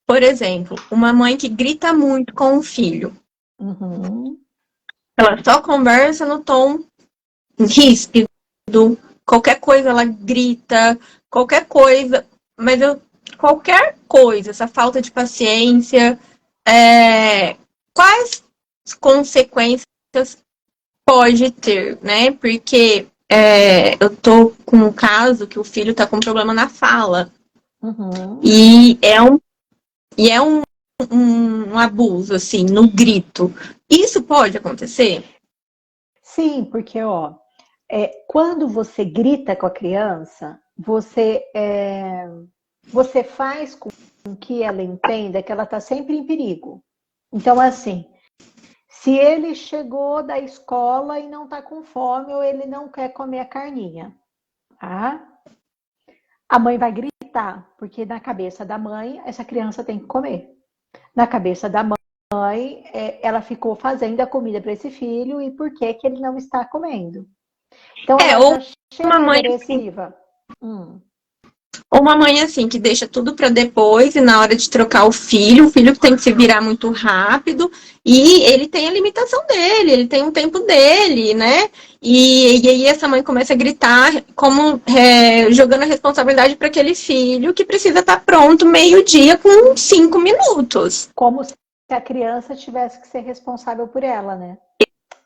Por exemplo, uma mãe que grita muito com o filho. Uhum. Ela só conversa no tom ríspido, qualquer coisa ela grita, qualquer coisa, mas qualquer coisa, essa falta de paciência, quais consequências pode ter, né? Porque eu tô com um caso que o filho tá com problema na fala Uhum. e é um abuso, assim, no grito. Isso pode acontecer? Sim, porque ó, quando você grita com a criança, você faz com que ela entenda que ela está sempre em perigo. Então, assim, se ele chegou da escola e não está com fome ou ele não quer comer a carninha, tá? A mãe vai gritar, porque na cabeça da mãe, essa criança tem que comer. Na cabeça da mãe, ela ficou fazendo a comida para esse filho e por que que ele não está comendo? Então ela Ou já uma chega mãe assim, agressiva. ou uma mãe assim que deixa tudo para depois e na hora de trocar o filho tem que se virar muito rápido e ele tem a limitação dele, ele tem um tempo dele, né? E aí essa mãe começa a gritar como jogando a responsabilidade para aquele filho que precisa estar pronto meio-dia com 5 minutos. Como se a criança tivesse que ser responsável por ela, né?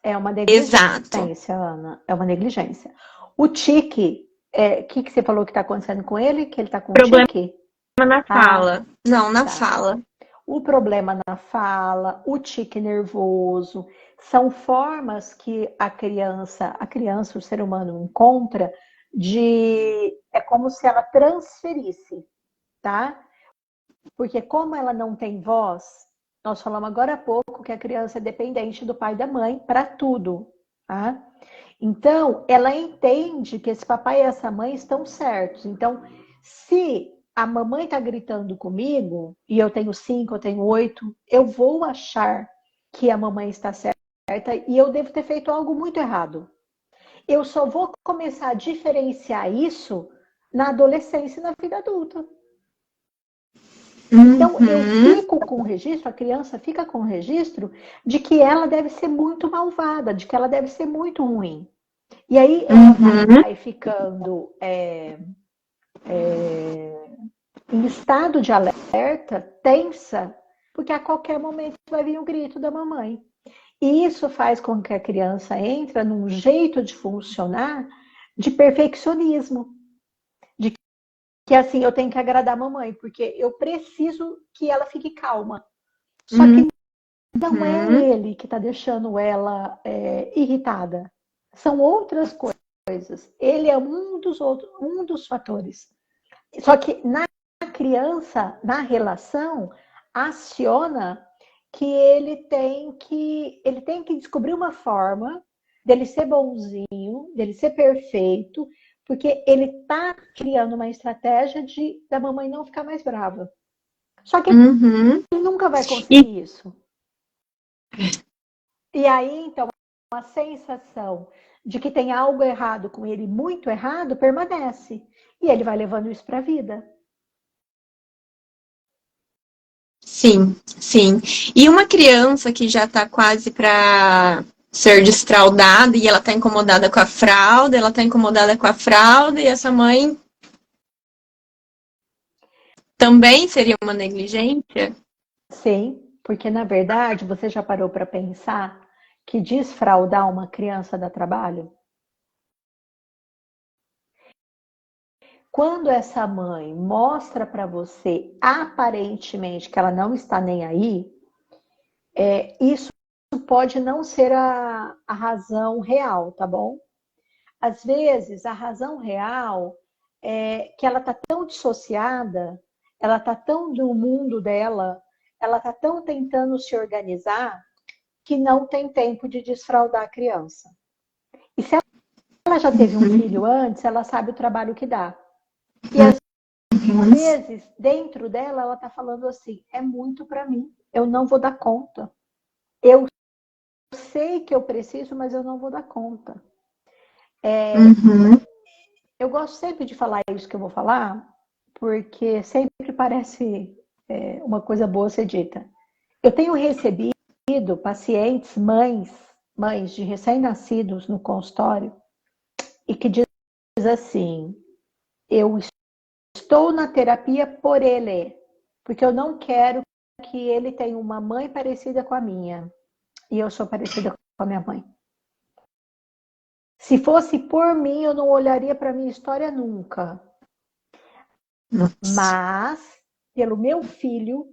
É uma Exato. negligência, Ana. É uma negligência. O tique, que você falou que está acontecendo com ele? Que ele está com Problema tique? na Ah, fala. Não, na tá. fala. O problema na fala, o tique nervoso, são formas que a criança, o ser humano encontra é como se ela transferisse, tá? Porque como ela não tem voz, nós falamos agora há pouco que a criança é dependente do pai e da mãe para tudo, tá? Então, ela entende que esse papai e essa mãe estão certos. Então, se a mamãe está gritando comigo, e eu tenho 5, eu tenho 8, eu vou achar que a mamãe está certa e eu devo ter feito algo muito errado. Eu só vou começar a diferenciar isso na adolescência e na vida adulta. Então, eu Uhum, fico com o registro, a criança fica com o registro de que ela deve ser muito malvada, de que ela deve ser muito ruim. E aí ela uhum. vai ficando em estado de alerta, tensa, porque a qualquer momento vai vir o grito da mamãe. E isso faz com que a criança entre num jeito de funcionar de perfeccionismo, de que assim, eu tenho que agradar a mamãe, porque eu preciso que ela fique calma. Só que não é Uhum. ele que está deixando ela irritada. São outras coisas. Ele é um dos fatores. Só que na criança, na relação, aciona que ele tem que descobrir uma forma dele ser bonzinho, dele ser perfeito, porque ele está criando uma estratégia da mamãe não ficar mais brava. Só que Uhum. ele nunca vai E conseguir isso. E aí, então, a sensação de que tem algo errado com ele, muito errado, permanece. E ele vai levando isso para a vida. sim, sim. E uma criança que já está quase para ser desfraldada e ela está incomodada com a fralda, ela está incomodada com a fralda e essa mãe também seria uma negligência? Sim, porque na verdade você já parou para pensar que desfraldar uma criança dá trabalho? Quando essa mãe mostra para você aparentemente que ela não está nem aí, isso pode não ser a razão real, tá bom? Às vezes a razão real é que ela está tão dissociada, ela está tão no mundo dela, ela está tão tentando se organizar que não tem tempo de desfraldar a criança. E se ela já teve um filho antes, ela sabe o trabalho que dá. E às vezes, dentro dela, ela está falando assim: é muito para mim, eu não vou dar conta. Eu sei que eu preciso, mas eu não vou dar conta. Uhum. Eu gosto sempre de falar isso que eu vou falar, porque sempre parece. uma coisa boa ser dita. Eu tenho recebido pacientes, mães de recém-nascidos no consultório, e que diz assim, eu estou na terapia por ele, porque eu não quero que ele tenha uma mãe parecida com a minha, e eu sou parecida com a minha mãe. Se fosse por mim, eu não olharia para a minha história nunca. Mas, pelo meu filho,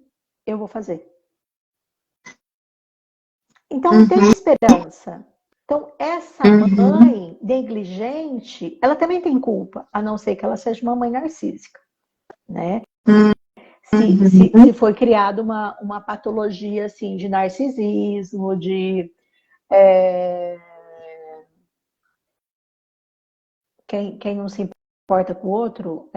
eu vou fazer. Então, tem esperança. Então, essa mãe negligente, ela também tem culpa, a não ser que ela seja uma mãe narcísica, né? Se foi criada uma patologia, assim, de narcisismo, de... Quem não se importa com o outro,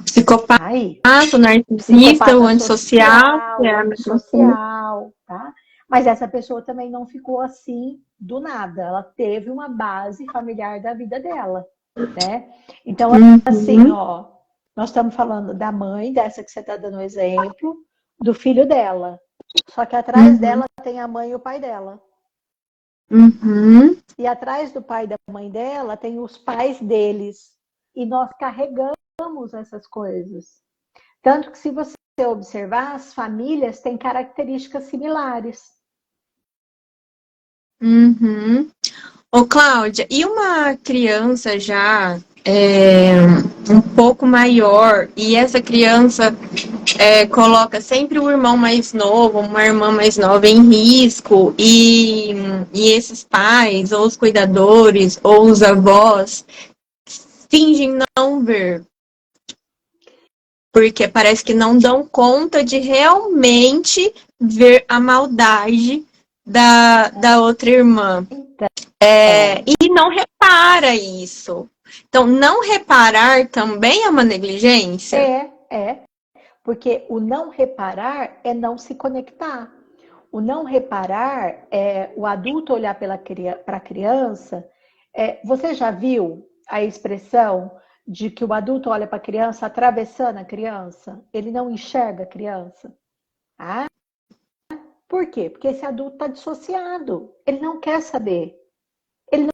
Psicopata, aí, o narcisista, o psicopata antissocial, social, que é o a mesma coisa. antissocial, tá? Mas essa pessoa também não ficou assim do nada. Ela teve uma base familiar da vida dela, né? Então, assim, Uhum, ó, nós estamos falando da mãe, dessa que você está dando exemplo, do filho dela. Só que atrás uhum, dela tem a mãe e o pai dela. uhum. E atrás do pai e da mãe dela tem os pais deles. E nós carregamos essas coisas. Tanto que, se você observar, as famílias têm características similares. Uhum. Ô, Cláudia, e uma criança já um pouco maior, e essa criança coloca sempre o irmão mais novo, uma irmã mais nova em risco, e esses pais, ou os cuidadores, ou os avós, fingem não ver, porque parece que não dão conta de realmente ver a maldade da outra irmã. Então, E não repara isso. Então, não reparar também é uma negligência? porque o não reparar é não se conectar. O não reparar é o adulto olhar para a criança. Você já viu a expressão de que o adulto olha para a criança atravessando a criança? Ele não enxerga a criança. Ah, por quê? Porque esse adulto está dissociado. Ele não quer saber. Ele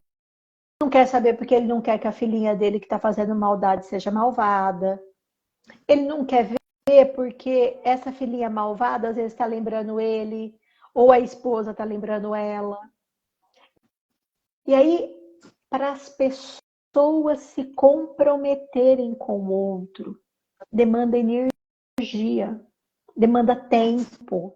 não quer saber porque ele não quer que a filhinha dele que está fazendo maldade seja malvada. Ele não quer ver porque essa filhinha malvada às vezes está lembrando ele, ou a esposa está lembrando ela. E aí, para as pessoas se comprometerem com o outro, demanda energia, demanda tempo.